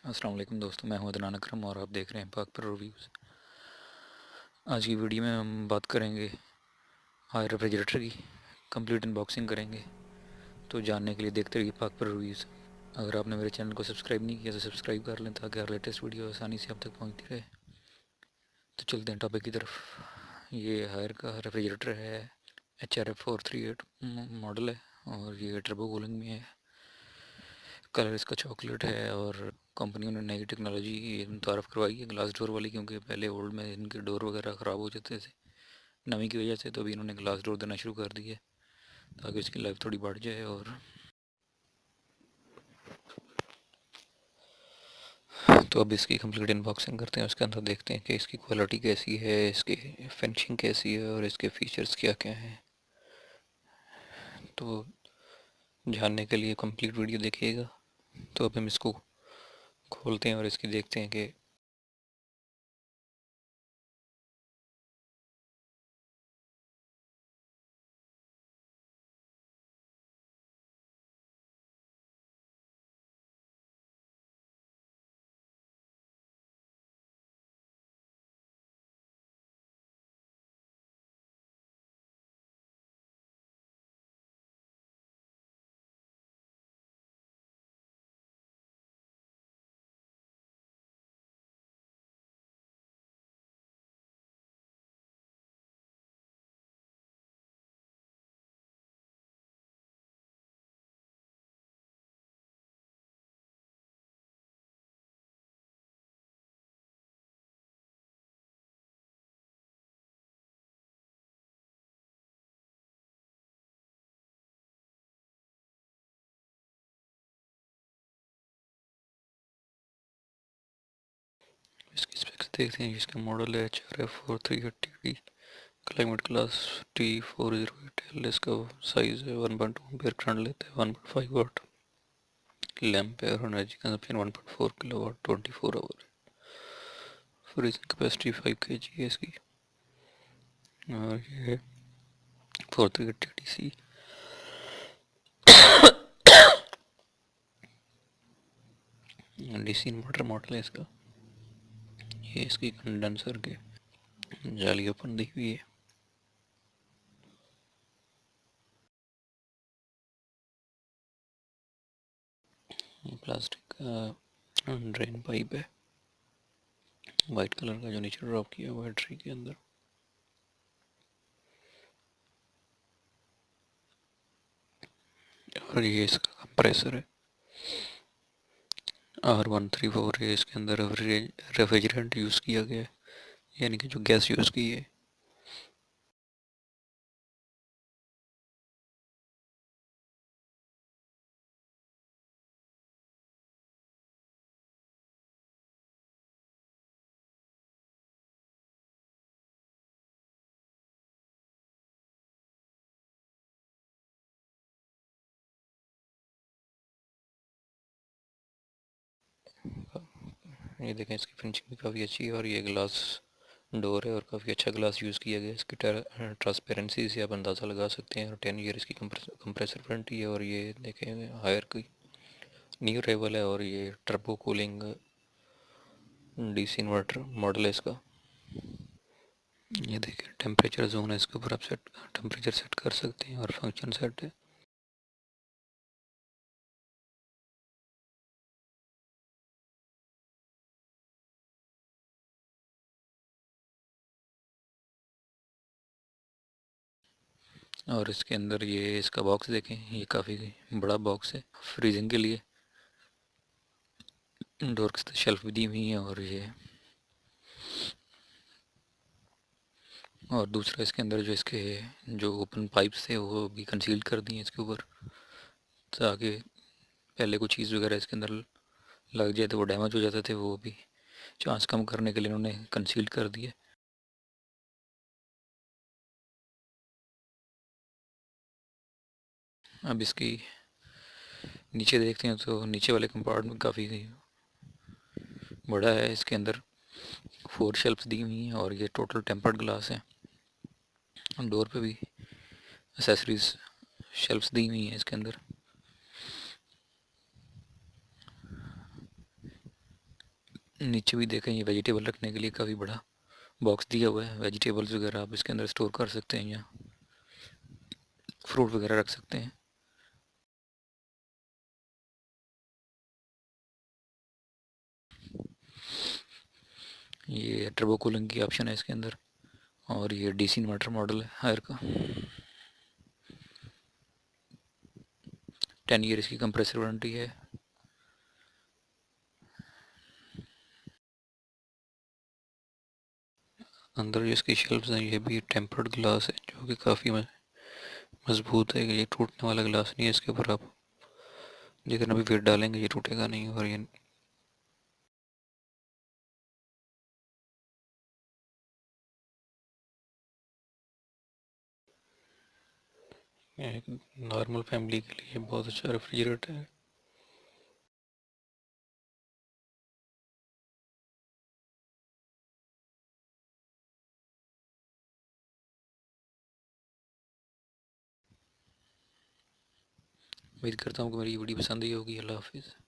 अस्सलाम वालेकुम दोस्तों, मैं हूं अदनान अकरम और आप देख रहे हैं पाक पर रिव्यूज़। आज की वीडियो में हम बात करेंगे हाई रेफ्रिजरेटर की, कंप्लीट अनबॉक्सिंग करेंगे। तो जानने के लिए देखते रहिए पाक पर रिव्यूज़। अगर आपने मेरे चैनल को सब्सक्राइब नहीं किया तो सब्सक्राइब कर लें ताकि हर लेटेस्ट वीडियो आसानी से आप तक पहुंचती रहे। तो चलते हैं टॉपिक की तरफ। ये हायर का रेफ्रिजरेटर है, HRF-438 मॉडल है और ये टर्बो कूलिंग में है। कलर इसका चॉकलेट है और कंपनी ने नई टेक्नोलॉजी मुतारफ़ करवाई है ग्लास डोर वाली, क्योंकि पहले ओल्ड में इनके डोर वगैरह ख़राब हो जाते थे नमी की वजह से। तो अभी इन्होंने ग्लास डोर देना शुरू कर दी है ताकि इसकी लाइफ थोड़ी बढ़ जाए। और तो अब इसकी कंप्लीट अनबॉक्सिंग करते हैं, उसके अंदर देखते हैं कि इसकी क्वालिटी कैसी है, इसकी फिनिशिंग कैसी है और इसके फ़ीचर्स क्या क्या हैं। तो जानने के लिए कंप्लीट वीडियो देखिएगा। तो अब हम इसको खोलते हैं और इसकी देखते हैं कि इसकी स्पेक्स देखते हैं। इसका मॉडल है HRF-438 TDC, climate class T408L। इसका साइज़ है 1.2 एम्पेयर करंट लेता है, 1.5 वाट लैम्प है और energy consumption 1.4 kilowatt 24 hour. Freezing capacity 5 kg है इसकी। और ये 438 TDC DC इन्वर्टर मॉडल है इसका। ये इसकी कंडेंसर के जाली ओपन दी हुई है। प्लास्टिक का ड्रेन पाइप है, वाइट कलर का, जो नीचे ड्रॉप किया हुआ है ट्री के अंदर। और ये इसका कंप्रेसर है R134 है। इसके अंदर रेफ्रिजरेंट यूज़ किया गया है, यानी कि जो गैस यूज़ की है। ये देखें, इसकी फिनिशिंग भी काफ़ी अच्छी है और ये ग्लास डोर है और काफ़ी अच्छा ग्लास यूज़ किया गया है। इसकी ट्रांसपेरेंसी से आप अंदाज़ा लगा सकते हैं। और 10 ईयर इसकी कंप्रेसर वारंटी है। और ये देखें, हायर की न्यू रेवल है और ये turbo cooling DC inverter model है इसका। ये देखिए, टेम्परेचर जोन है, इसके ऊपर आप टेम्परेचर सेट कर सकते हैं और फंक्शन सेट है। और इसके अंदर ये इसका बॉक्स देखें, ये काफ़ी बड़ा बॉक्स है फ्रीजिंग के लिए। डोर के साथ शेल्फ भी दी हुई है। और दूसरा, इसके अंदर जो इसके जो ओपन पाइप्स थे वो भी कंसील कर दिए इसके ऊपर, ताकि पहले कुछ चीज़ वगैरह इसके अंदर लग जाए तो वो डैमेज हो जाते थे, वो भी चांस कम करने के लिए इन्होंने कंसील कर दिए। अब इसकी नीचे देखते हैं तो नीचे वाले कंपार्टमेंट काफ़ी बड़ा है। इसके अंदर 4 शेल्फ्स दी हुई हैं और ये टोटल टेम्पर्ड ग्लास है। डोर पे भी एसेसरीज शेल्फ्स दी हुई हैं इसके अंदर। नीचे भी देखें, ये वेजिटेबल रखने के लिए काफ़ी बड़ा बॉक्स दिया हुआ है। वेजिटेबल्स वगैरह आप इसके अंदर स्टोर कर सकते हैं या फ्रूट वगैरह रख सकते हैं। ये टर्बो कूलिंग की ऑप्शन है इसके अंदर, और ये डीसी इन्वर्टर मॉडल है हायर का। 10 ईयर इसकी कंप्रेसर वारंटी है। अंदर जो इसकी शेल्फ्स हैं ये भी टेम्पर्ड ग्लास है, जो कि काफ़ी मजबूत है। ये टूटने वाला ग्लास नहीं है। इसके ऊपर आप जितना भी वेट डालेंगे ये टूटेगा नहीं। और ये एक नॉर्मल फैमिली के लिए बहुत अच्छा रेफ्रिजरेटर है। उम्मीद करता हूँ कि मेरी वीडियो पसंद ही होगी। अल्लाह हाफिज़।